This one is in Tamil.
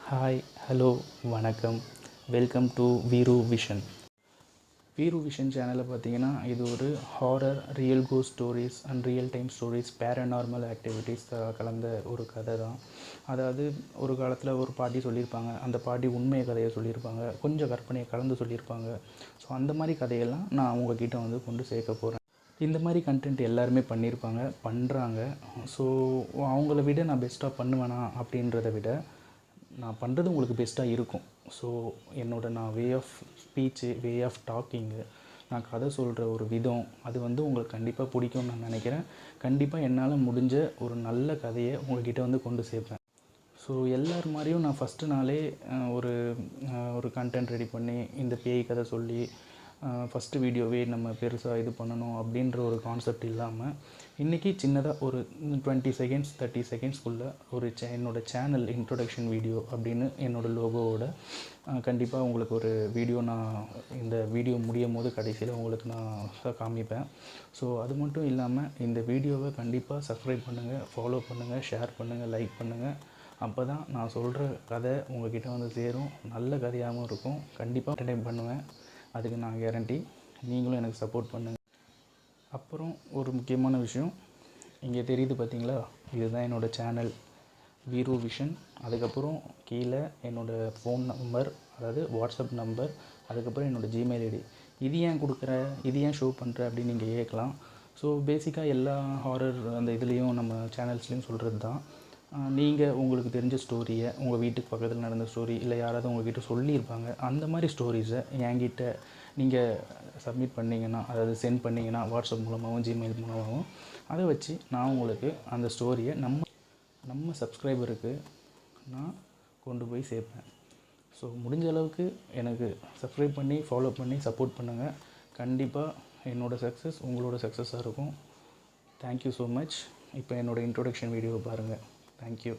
ஹாய், ஹலோ, வணக்கம். Welcome to Veeru vision. Veeru vision சேனலில் பார்த்தீங்கன்னா, இது ஒரு horror, real ghost stories and real time stories, paranormal activities கலந்த ஒரு கதை தான். அதாவது ஒரு காலத்தில் ஒரு பாட்டி சொல்லியிருப்பாங்க. அந்த பாட்டி உண்மை கதையை சொல்லியிருப்பாங்க, கொஞ்சம் கற்பனையை கலந்து சொல்லியிருப்பாங்க. ஸோ அந்த மாதிரி கதையெல்லாம் நான் உங்ககிட்ட வந்து கொண்டு சேர்க்க போகிறேன். இந்த மாதிரி கண்டென்ட் எல்லாருமே பண்ணியிருப்பாங்க, பண்ணுறாங்க. ஸோ அவங்கள விட நான் பெஸ்ட்டாக பண்ணுவேனா அப்படின்றத விட நான் பண்ணுறது உங்களுக்கு பெஸ்ட்டாக இருக்கும். ஸோ நான் way of speech, way of talking, நான் கதை சொல்கிற ஒரு விதம், அது வந்து உங்களுக்கு கண்டிப்பாக பிடிக்கும்னு நான் நினைக்கிறேன். கண்டிப்பாக என்னால் முடிஞ்ச ஒரு நல்ல கதையை உங்கள்கிட்ட வந்து கொண்டு சேர்ப்பேன். ஸோ எல்லார் மாதிரியும் நான் ஃபஸ்ட்டு நாளே ஒரு கண்டென்ட் ரெடி பண்ணி இந்த பேய் கதை சொல்லி ஃபஸ்ட்டு வீடியோவே நம்ம பெருசாக இது பண்ணணும் அப்படின்ற ஒரு கான்செப்ட் இல்லாமல், இன்றைக்கி சின்னதாக ஒரு 20 செகண்ட்ஸ் 30 செகண்ட்ஸ்குள்ளே என்னோடய சேனல் இன்ட்ரொடக்ஷன் வீடியோ அப்படின்னு என்னோடய லோகோவோட கண்டிப்பாக உங்களுக்கு ஒரு வீடியோ நான் இந்த வீடியோ முடியும் போது கடைசியில் உங்களுக்கு நான் காமிப்பேன். ஸோ அது மட்டும் இல்லாமல் இந்த வீடியோவை கண்டிப்பாக சப்ஸ்கிரைப் பண்ணுங்கள், ஃபாலோ பண்ணுங்கள், ஷேர் பண்ணுங்கள், லைக் பண்ணுங்கள். அப்போ தான் நான் சொல்கிற கதை உங்கள்கிட்ட வந்து சேரும். நல்ல கதையாகவும் இருக்கும். கண்டிப்பாக என்டர்டெயின் பண்ணுவேன், அதுக்கு நான் கேரண்டி. நீங்களும் எனக்கு சப்போர்ட் பண்ணுங்கள். அப்புறம் ஒரு முக்கியமான விஷயம், இங்கே தெரியுது பார்த்தீங்களா, இதுதான் என்னோடய சேனல் வீரு விஷன். அதுக்கப்புறம் கீழே என்னோடய ஃபோன் நம்பர், அதாவது வாட்ஸ்அப் நம்பர், அதுக்கப்புறம் என்னோடய ஜிமெயில் ஐடி. இது ஏன் கொடுக்குற, இது ஏன் ஷோ பண்ணுற அப்படின்னு நீங்கள் கேட்கலாம். ஸோ பேசிக்காக எல்லா ஹாரர் அந்த இதுலேயும் நம்ம சேனல்ஸ்லேயும் சொல்கிறது தான், நீங்கள் உங்களுக்கு தெரிஞ்ச ஸ்டோரியை, உங்கள் வீட்டுக்கு பக்கத்தில் நடந்த ஸ்டோரி, இல்லை யாராவது உங்கள்கிட்ட சொல்லியிருப்பாங்க, அந்த மாதிரி ஸ்டோரிஸை என்கிட்ட நீங்கள் சப்மிட் பண்ணிங்கன்னா, அதாவது சென்ட் பண்ணிங்கன்னா, வாட்ஸ்அப் மூலமாகவும் ஜிமெயில் மூலமாகவும், அதை வச்சு நான் உங்களுக்கு அந்த ஸ்டோரியை நம்ம சப்ஸ்கிரைபருக்கு நான் கொண்டு போய் சேர்ப்பேன். ஸோ முடிஞ்ச அளவுக்கு எனக்கு சப்ஸ்கிரைப் பண்ணி, ஃபாலோ பண்ணி, சப்போர்ட் பண்ணுங்கள். கண்டிப்பாக என்னோடய சக்ஸஸ் உங்களோட சக்ஸஸாக இருக்கும். Thank you so much. இப்போ என்னோடய இன்ட்ரொடக்ஷன் வீடியோவை பாருங்கள். தேங்க்யூ.